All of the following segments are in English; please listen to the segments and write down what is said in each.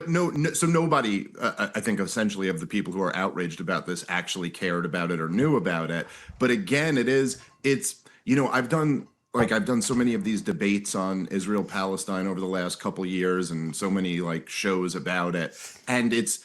no, so nobody, I think, essentially of the people who are outraged about this actually cared about it or knew about it. But again, it's, I've done so many of these debates on Israel Palestine over the last couple years, and so many like shows about it, and it's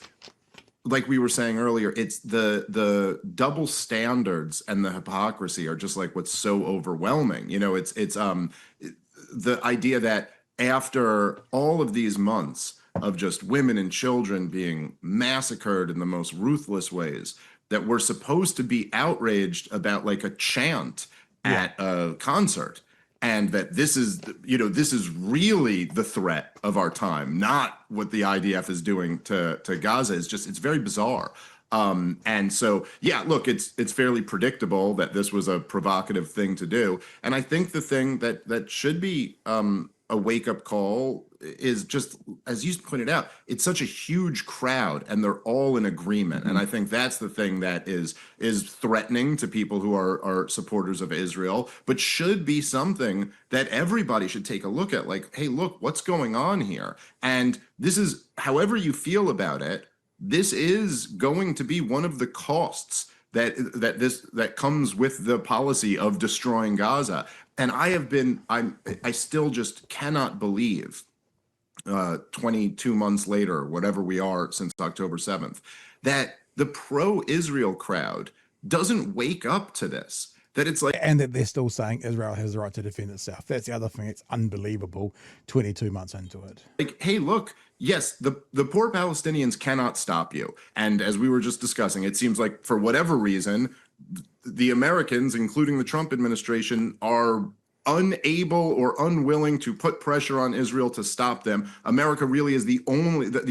like we were saying earlier, it's the double standards and the hypocrisy are just like what's so overwhelming. It's the idea that after all of these months of just women and children being massacred in the most ruthless ways, that we're supposed to be outraged about like a chant at a concert, and that this is really the threat of our time, not what the IDF is doing to Gaza. It's very bizarre. And so, yeah, look, it's fairly predictable that this was a provocative thing to do. And I think the thing that should be a wake-up call is just, as you pointed out, it's such a huge crowd and they're all in agreement. And I think that's the thing that is threatening to people who are supporters of Israel, but should be something that everybody should take a look at. Like, hey, look, what's going on here? And this is, however you feel about it, this is going to be one of the costs that comes with the policy of destroying Gaza. And I still just cannot believe 22 months later, whatever we are since October 7th, that the pro-Israel crowd doesn't wake up to this. That it's like, and that they're still saying Israel has the right to defend itself. That's the other thing. It's unbelievable 22 months into it. Like, hey, look, yes, the poor Palestinians cannot stop you. And as we were just discussing, it seems like for whatever reason, the Americans, including the Trump administration, are unable or unwilling to put pressure on Israel to stop them. America really is the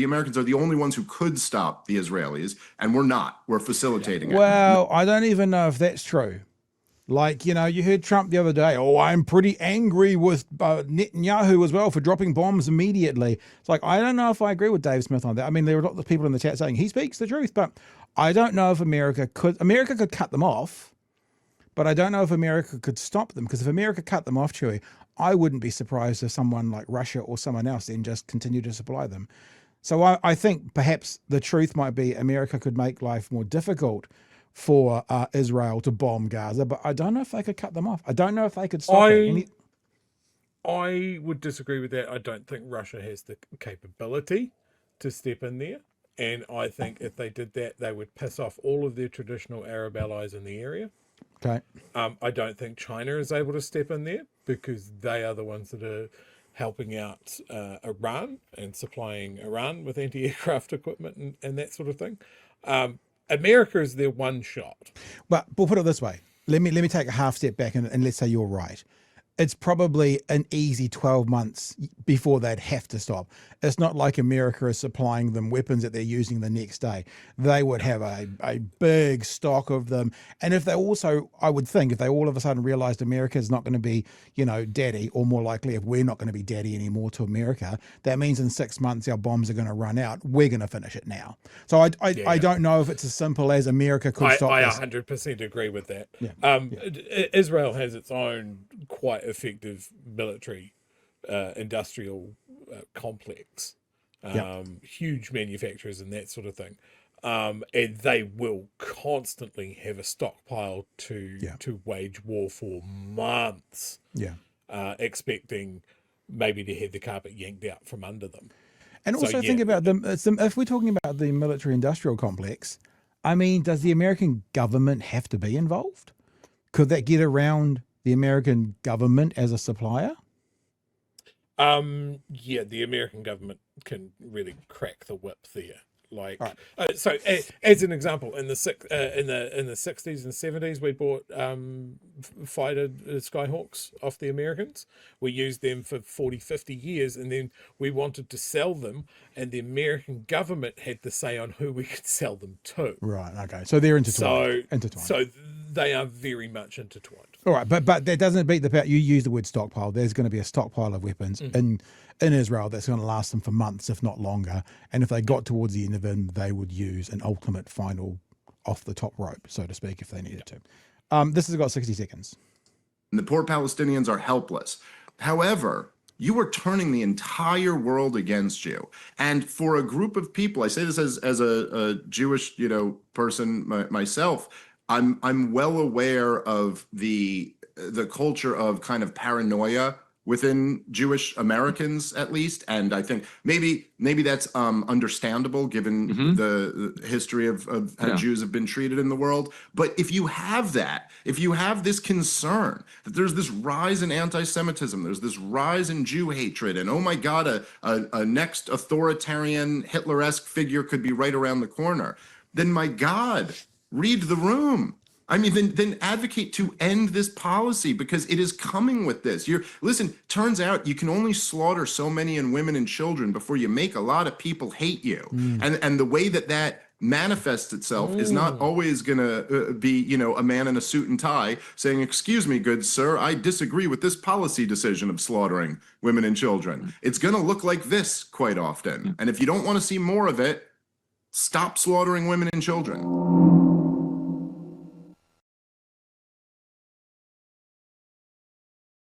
Americans are the only ones who could stop the Israelis, and we're not. We're facilitating it. Well, I don't even know if that's true. Like, you heard Trump the other day, I'm pretty angry with Netanyahu as well for dropping bombs immediately. It's like, I don't know if I agree with Dave Smith on that. I mean, there are a lot of people in the chat saying he speaks the truth, but I don't know if America could cut them off, but I don't know if America could stop them, because if America cut them off, Chewie, I wouldn't be surprised if someone like Russia or someone else then just continue to supply them. So I think perhaps the truth might be America could make life more difficult for Israel to bomb Gaza, but I don't know if they could cut them off. I don't know if they could stop it. I would disagree with that. I don't think Russia has the capability to step in there. And I think if they did that, they would piss off all of their traditional Arab allies in the area. Okay. I don't think China is able to step in there, because they are the ones that are helping out Iran and supplying Iran with anti-aircraft equipment and that sort of thing. America is their one shot. But we'll put it this way. Let me take a half step back and let's say you're right. It's probably an easy 12 months before they'd have to stop. It's not like America is supplying them weapons that they're using the next day. They would have a big stock of them. And if they also, I would think, if they all of a sudden realized America is not going to be, daddy, or more likely if we're not going to be daddy anymore to America, that means in 6 months our bombs are going to run out. We're going to finish it now. So I don't know if it's as simple as America could stop this. I 100% agree with that. Yeah. Israel has its own quite effective military industrial complex, huge manufacturers and that sort of thing, and they will constantly have a stockpile to wage war for months, expecting maybe to have the carpet yanked out from under them. And also think about them, if we're talking about the military industrial complex, I mean, does the American government have to be involved? Could that get around the American government as a supplier? The American government can really crack the whip there. Like, so as an example, in the 60s and 70s, we bought fighter Skyhawks off the Americans. We used them for 40, 50 years, and then we wanted to sell them, and the American government had the say on who we could sell them to. Right. Okay. So they're intertwined. So they are very much intertwined. All right, but that doesn't beat the fact you use the word stockpile. There's going to be a stockpile of weapons in Israel that's going to last them for months, if not longer. And if they got towards the end of it, they would use an ultimate final off the top rope, so to speak, if they needed to. This has got 60 seconds. And the poor Palestinians are helpless. However, you are turning the entire world against you. And for a group of people, I say this as a Jewish, person myself, I'm well aware of the culture of kind of paranoia within Jewish Americans, at least. And I think maybe that's understandable given the history of how Jews have been treated in the world. But if you have this concern that there's this rise in anti-Semitism, there's this rise in Jew hatred, and oh my God, a next authoritarian Hitler-esque figure could be right around the corner, then my God, read the room. I mean, then advocate to end this policy, because it is coming with this. Listen, turns out you can only slaughter so many women and children before you make a lot of people hate you. And the way that manifests itself is not always going to be, a man in a suit and tie saying, "Excuse me, good sir, I disagree with this policy decision of slaughtering women and children." It's going to look like this quite often. And if you don't want to see more of it, stop slaughtering women and children.